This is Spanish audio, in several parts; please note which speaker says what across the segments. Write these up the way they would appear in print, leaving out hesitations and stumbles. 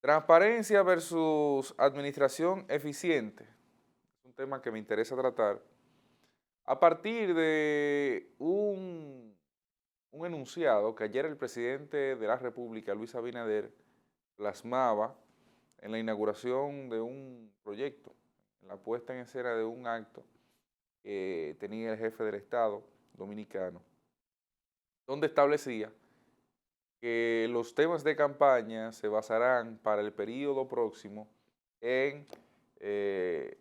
Speaker 1: Transparencia versus administración eficiente. Es un tema que me interesa tratar a partir de un enunciado que ayer el presidente de la República, Luis Abinader, plasmaba en la inauguración de un proyecto, en la puesta en escena de un acto que tenía el jefe del Estado dominicano, donde establecía que los temas de campaña se basarán para el periodo próximo en eh,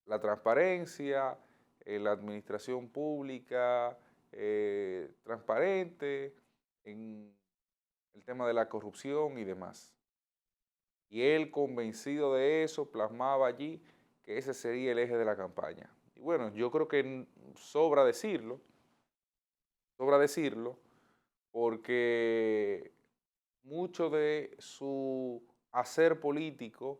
Speaker 1: la transparencia, en la administración pública transparente, en el tema de la corrupción y demás. Y él, convencido de eso, plasmaba allí que ese sería el eje de la campaña. Y bueno, yo creo que sobra decirlo, porque mucho de su hacer político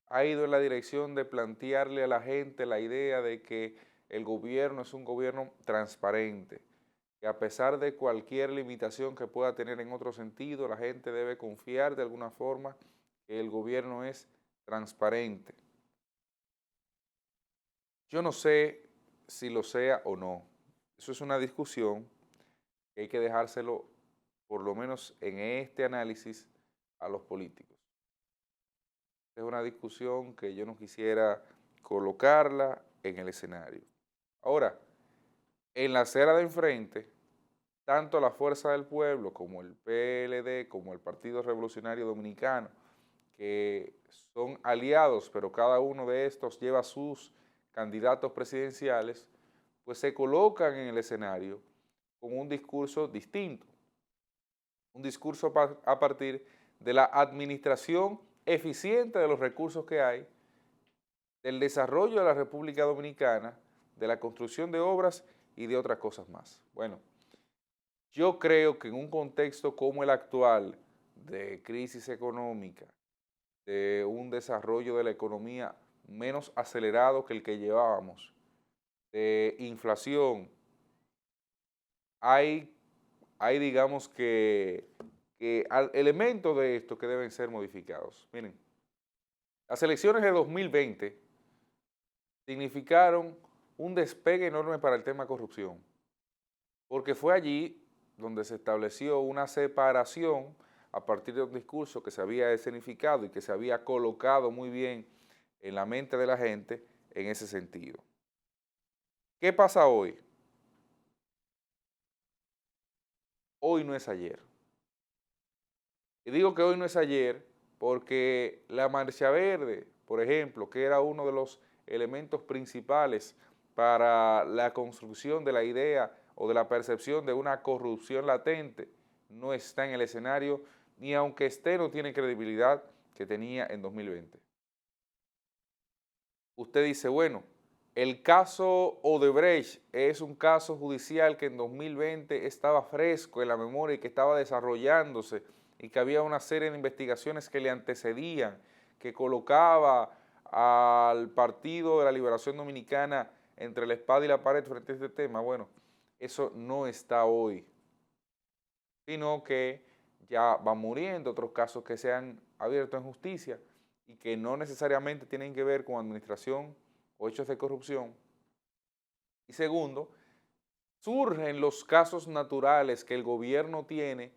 Speaker 1: ha ido en la dirección de plantearle a la gente la idea de que el gobierno es un gobierno transparente, que a pesar de cualquier limitación que pueda tener en otro sentido, la gente debe confiar de alguna forma que el gobierno es transparente. Yo no sé si lo sea o no. Eso es una discusión que hay que dejárselo, por lo menos en este análisis, a los políticos. Es una discusión que yo no quisiera colocarla en el escenario. Ahora, en la acera de enfrente, tanto la Fuerza del Pueblo como el PLD, como el Partido Revolucionario Dominicano, que son aliados, pero cada uno de estos lleva sus candidatos presidenciales, pues se colocan en el escenario con un discurso distinto, un discurso a partir de la administración eficiente de los recursos que hay, del desarrollo de la República Dominicana, de la construcción de obras y de otras cosas más. Bueno, yo creo que en un contexto como el actual, de crisis económica, de un desarrollo de la economía menos acelerado que el que llevábamos, de inflación, hay, hay digamos que elementos de esto que deben ser modificados. Miren, las elecciones de 2020 significaron un despegue enorme para el tema corrupción, porque fue allí donde se estableció una separación a partir de un discurso que se había escenificado y que se había colocado muy bien en la mente de la gente en ese sentido. ¿Qué pasa hoy? Hoy no es ayer. Y digo que hoy no es ayer porque la Marcha Verde, por ejemplo, que era uno de los elementos principales para la construcción de la idea o de la percepción de una corrupción latente, no está en el escenario, ni aunque esté no tiene credibilidad que tenía en 2020. Usted dice, bueno, el caso Odebrecht es un caso judicial que en 2020 estaba fresco en la memoria y que estaba desarrollándose y que había una serie de investigaciones que le antecedían, que colocaba al Partido de la Liberación Dominicana entre la espada y la pared frente a este tema. Bueno, eso no está hoy, sino que ya van muriendo otros casos que se han abierto en justicia y que no necesariamente tienen que ver con administración o hechos de corrupción. Y segundo, surgen los casos naturales que el gobierno tiene,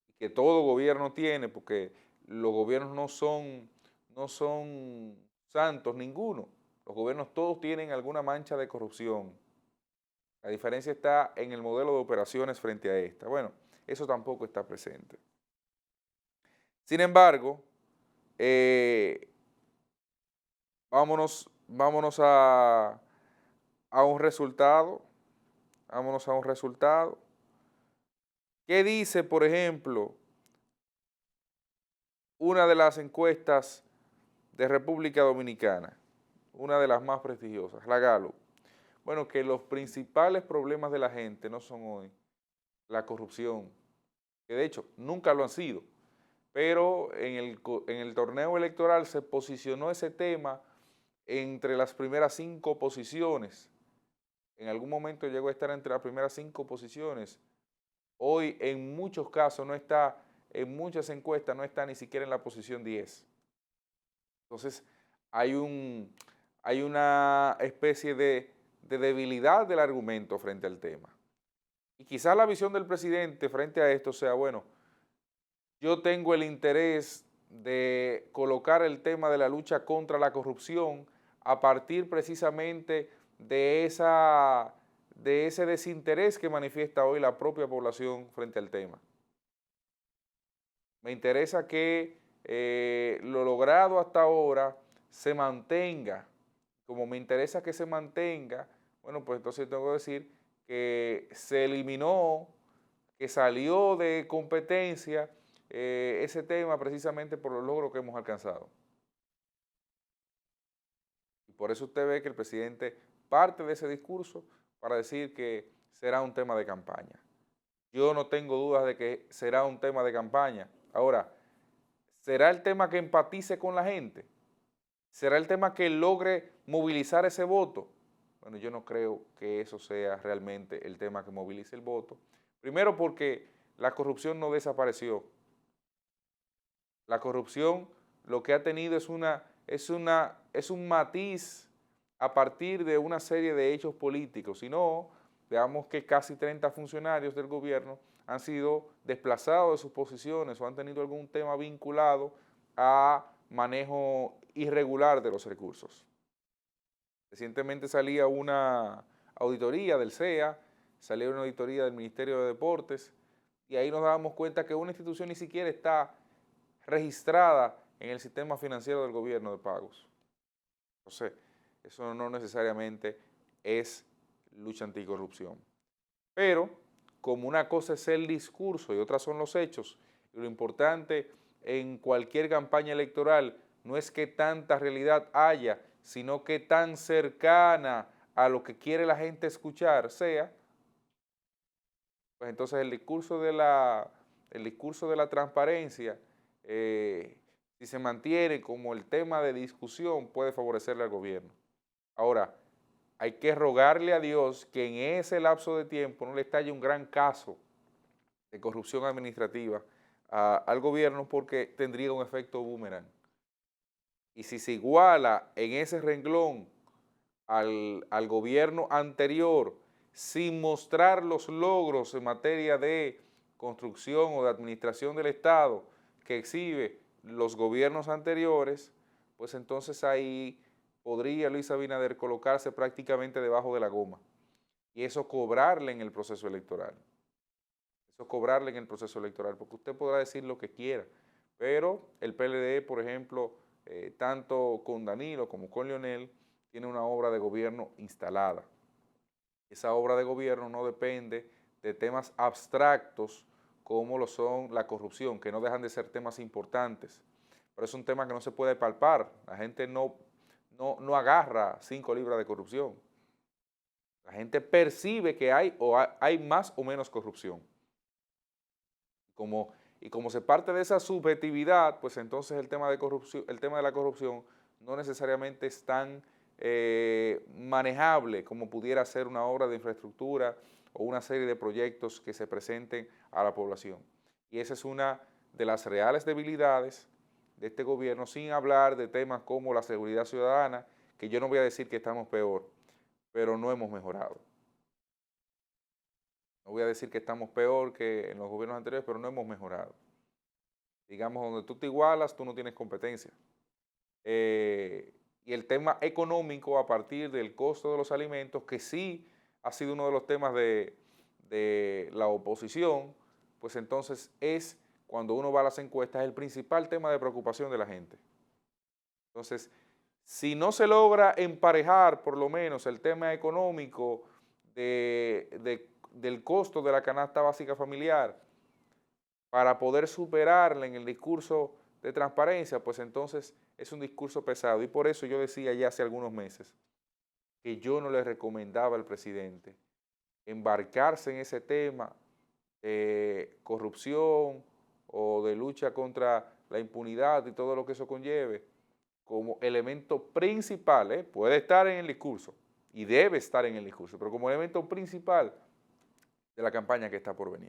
Speaker 1: y que todo gobierno tiene, porque los gobiernos no son santos ninguno. Los gobiernos todos tienen alguna mancha de corrupción. La diferencia está en el modelo de operaciones frente a esta. Bueno, eso tampoco está presente. Sin embargo, eh, vámonos a un resultado. Vámonos a un resultado. ¿Qué dice, por ejemplo, una de las encuestas de República Dominicana? Una de las más prestigiosas, la Gallup. Bueno, que los principales problemas de la gente no son hoy la corrupción, que de hecho nunca lo han sido, pero en el torneo electoral se posicionó ese tema entre las primeras 5 posiciones. En algún momento llegó a estar entre las primeras 5 posiciones. Hoy en muchos casos no está, en muchas encuestas no está ni siquiera en la posición 10. Entonces, hay, hay una especie de debilidad del argumento frente al tema. Y quizás la visión del presidente frente a esto sea, bueno, yo tengo el interés de colocar el tema de la lucha contra la corrupción a partir precisamente de ese desinterés que manifiesta hoy la propia población frente al tema. Me interesa que lo logrado hasta ahora se mantenga. Como me interesa que se mantenga, bueno, pues entonces tengo que decir que se eliminó, que salió de competencia ese tema precisamente por los logros que hemos alcanzado. Y por eso usted ve que el presidente parte de ese discurso para decir que será un tema de campaña. Yo no tengo dudas de que será un tema de campaña. Ahora, ¿será el tema que empatice con la gente? ¿Será el tema que logre movilizar ese voto? Bueno, yo no creo que eso sea realmente el tema que movilice el voto. Primero porque la corrupción no desapareció. La corrupción lo que ha tenido es un matiz a partir de una serie de hechos políticos. Si no, veamos que casi 30 funcionarios del gobierno han sido desplazados de sus posiciones o han tenido algún tema vinculado a manejo irregular de los recursos. Recientemente salía una auditoría del CEA, salió una auditoría del Ministerio de Deportes, y ahí nos dábamos cuenta que una institución ni siquiera está registrada en el sistema financiero del gobierno de pagos. Entonces, eso no necesariamente es lucha anticorrupción. Pero, como una cosa es el discurso y otra son los hechos, y lo importante en cualquier campaña electoral no es que tanta realidad haya, sino que tan cercana a lo que quiere la gente escuchar sea, pues entonces el discurso de la transparencia, si se mantiene como el tema de discusión, puede favorecerle al gobierno. Ahora, hay que rogarle a Dios que en ese lapso de tiempo no le estalle un gran caso de corrupción administrativa al gobierno, porque tendría un efecto boomerang. Y si se iguala en ese renglón al gobierno anterior sin mostrar los logros en materia de construcción o de administración del Estado que exhibe los gobiernos anteriores, pues entonces ahí podría Luis Abinader colocarse prácticamente debajo de la goma y eso cobrarle en el proceso electoral. Eso cobrarle en el proceso electoral, porque usted podrá decir lo que quiera, pero el PLD, por ejemplo, tanto con Danilo como con Leonel, tiene una obra de gobierno instalada. Esa obra de gobierno no depende de temas abstractos como lo son la corrupción, que no dejan de ser temas importantes, pero es un tema que no se puede palpar. La gente no agarra 5 libras de corrupción. La gente percibe que hay más o menos corrupción. Y como se parte de esa subjetividad, pues entonces el tema de la corrupción no necesariamente es tan manejable como pudiera ser una obra de infraestructura o una serie de proyectos que se presenten a la población. Y esa es una de las reales debilidades de este gobierno, sin hablar de temas como la seguridad ciudadana, que yo no voy a decir que estamos peor, pero no hemos mejorado. No voy a decir que estamos peor que en los gobiernos anteriores, pero no hemos mejorado. Digamos, donde tú te igualas, tú no tienes competencia. Y el tema económico a partir del costo de los alimentos, que sí ha sido uno de los temas de la oposición, pues entonces es, cuando uno va a las encuestas, el principal tema de preocupación de la gente. Entonces, si no se logra emparejar por lo menos el tema económico del costo de la canasta básica familiar para poder superarla en el discurso de transparencia, pues entonces es un discurso pesado. Y por eso yo decía ya hace algunos meses que yo no le recomendaba al presidente embarcarse en ese tema de corrupción o de lucha contra la impunidad y todo lo que eso conlleve como elemento principal, puede estar en el discurso y debe estar en el discurso, pero como elemento principal de la campaña que está por venir.